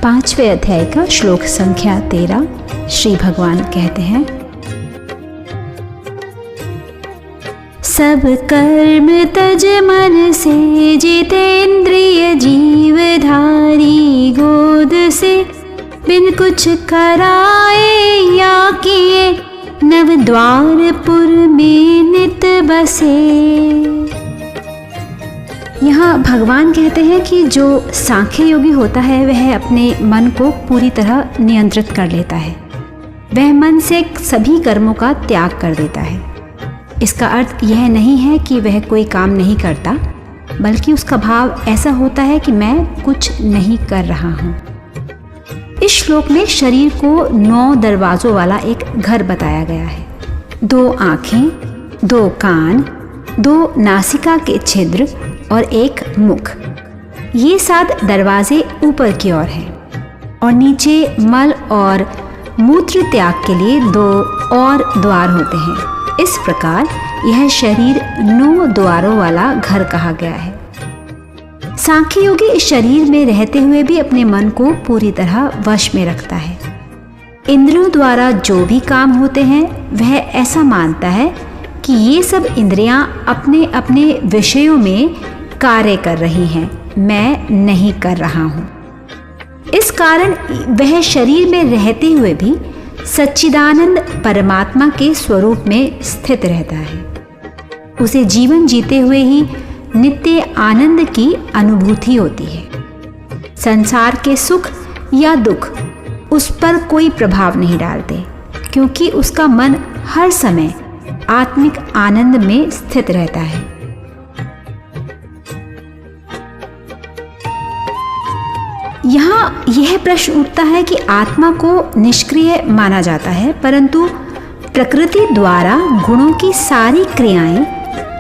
5वें अध्याय का श्लोक संख्या 13। श्री भगवान कहते हैं, सब कर्म तज मन से जितेंद्रिय जीवधारी, गोद से बिन कुछ कराए या किए, नव द्वारपुर में नित बसे। यहाँ भगवान कहते हैं कि जो सांख्य योगी होता है वह अपने मन को पूरी तरह नियंत्रित कर लेता है। वह मन से सभी कर्मों का त्याग कर देता है। इसका अर्थ यह नहीं है कि वह कोई काम नहीं करता, बल्कि उसका भाव ऐसा होता है कि मैं कुछ नहीं कर रहा हूँ। इस श्लोक में शरीर को 9 दरवाज़ों वाला एक घर बताया गया है। 2 आँखें, 2 कान, 2 नासिका के छिद्र और 1 मुख। ये 7 दरवाजे ऊपर की ओर हैं और नीचे मल और मूत्र त्याग के लिए 2 और द्वार होते हैं। इस प्रकार यह शरीर 9 द्वारों वाला घर कहा गया है। सांख्य योगी इस शरीर में रहते हुए भी अपने मन को पूरी तरह वश में रखता है। इंद्रियों द्वारा जो भी काम होते हैं वह ऐसा मानता है कि ये सब इंद्रियां अपने अपने विषयों में कार्य कर रही हैं, मैं नहीं कर रहा हूँ। इस कारण वह शरीर में रहते हुए भी सच्चिदानंद परमात्मा के स्वरूप में स्थित रहता है। उसे जीवन जीते हुए ही नित्य आनंद की अनुभूति होती है। संसार के सुख या दुख उस पर कोई प्रभाव नहीं डालते, क्योंकि उसका मन हर समय आत्मिक आनंद में स्थित रहता है। यहाँ यह प्रश्न उठता है कि आत्मा को निष्क्रिय माना जाता है, परंतु प्रकृति द्वारा गुणों की सारी क्रियाएं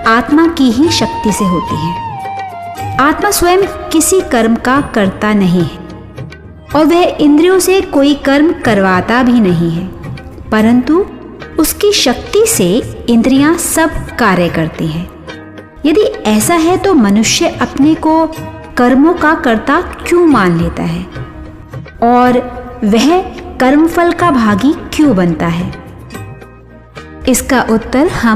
आत्मा की ही शक्ति से होती है। आत्मा स्वयं किसी कर्म का कर्ता नहीं है और वह इंद्रियों से कोई कर्म करवाता भी नहीं है, परंतु उसकी शक्ति से इंद्रियां सब कार्य करती हैं। यदि ऐसा है तो मनुष्य अपने को कर्मों का कर्ता क्यों मान लेता है और वह कर्मफल का भागी क्यों बनता है? इसका उत्तर हम